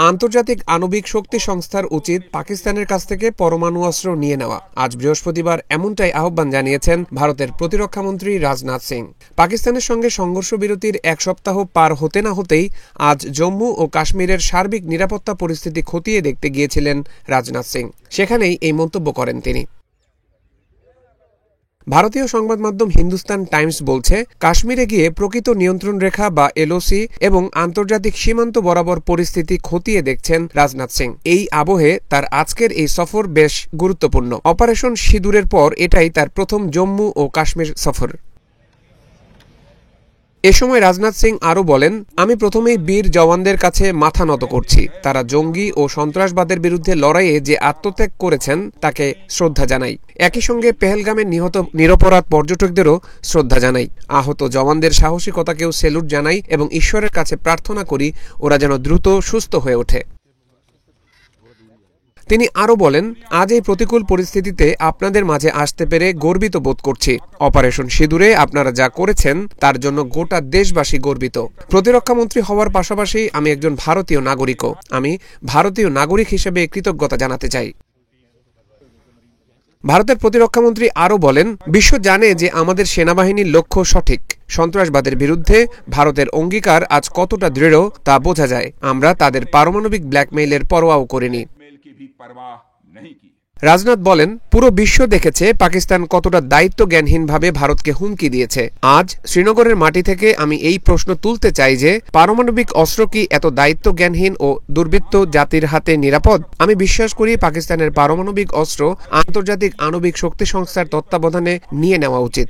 আন্তর্জাতিক আণবিক শক্তি সংস্থার উচিত পাকিস্তানের কাছ থেকে পরমাণু অস্ত্র নিয়ে নেওয়া। আজ বৃহস্পতিবার এমনটাই আহ্বান জানিয়েছেন ভারতের প্রতিরক্ষামন্ত্রী রাজনাথ সিং। পাকিস্তানের সঙ্গে সংঘর্ষ বিরতির এক সপ্তাহ পার হতে না হতেই আজ জম্মু ও কাশ্মীরের সার্বিক নিরাপত্তা পরিস্থিতি খতিয়ে দেখতে গিয়েছিলেন রাজনাথ সিং। সেখানেই এই মন্তব্য করেন তিনি। ভারতীয় সংবাদ মাধ্যম হিন্দুস্তান টাইমস বলছে, কাশ্মীরে গিয়ে প্রকৃত নিয়ন্ত্রণ রেখা বা এলওসি এবং আন্তর্জাতিক সীমান্ত বরাবর পরিস্থিতি খতিয়ে দেখছেন রাজনাথ সিং। এই আবহে তার আজকের এই সফর বেশ গুরুত্বপূর্ণ। অপারেশন সিঁদুরের পর এটাই তার প্রথম জম্মু ও কাশ্মীর সফর। এ সময় রাজনাথ সিং আরও বলেন, আমি প্রথমেই বীর জওয়ানদের কাছে মাথা নত করছি। তারা জঙ্গি ও সন্ত্রাসবাদের বিরুদ্ধে লড়াইয়ে যে আত্মত্যাগ করেছেন তাকে শ্রদ্ধা জানাই। একই সঙ্গে পেহেলগামে নিহত নিরপরাধ পর্যটকদেরও শ্রদ্ধা জানাই। আহত জওয়ানদের সাহসিকতাকেও স্যালুট জানাই এবং ঈশ্বরের কাছে প্রার্থনা করি ওরা যেন দ্রুত সুস্থ হয়ে ওঠে। তিনি আরও বলেন, আজ এই প্রতিকূল পরিস্থিতিতে আপনাদের মাঝে আসতে পেরে গর্বিত বোধ করছি। অপারেশন সিঁদুরে আপনারা যা করেছেন তার জন্য গোটা দেশবাসী গর্বিত। প্রতিরক্ষামন্ত্রী হওয়ার পাশাপাশি আমি একজন ভারতীয় নাগরিকও। আমি ভারতীয় নাগরিক হিসেবে কৃতজ্ঞতা জানাতে চাই। ভারতের প্রতিরক্ষামন্ত্রী আরও বলেন, বিশ্ব জানে যে আমাদের সেনাবাহিনীর লক্ষ্য সঠিক। সন্ত্রাসবাদের বিরুদ্ধে ভারতের অঙ্গীকার আজ কতটা দৃঢ় তা বোঝা যায়। আমরা তাদের পারমাণবিক ব্ল্যাকমেইলের পরোয়াও করিনি। রাজনাথ বলেন, পুরো বিশ্ব দেখেছে পাকিস্তান কতটা দায়িত্ব জ্ঞানহীনভাবে ভারতকে হুমকি দিয়েছে। আজ শ্রীনগরের মাটি থেকে আমি এই প্রশ্ন তুলতে চাই যে পারমাণবিক অস্ত্র কি এত দায়িত্ব জ্ঞানহীন ও দুর্বৃত্ত জাতির হাতে নিরাপদ? আমি বিশ্বাস করি পাকিস্তানের পারমাণবিক অস্ত্র আন্তর্জাতিক আণবিক শক্তি সংস্থার তত্ত্বাবধানে নিয়ে নেওয়া উচিত।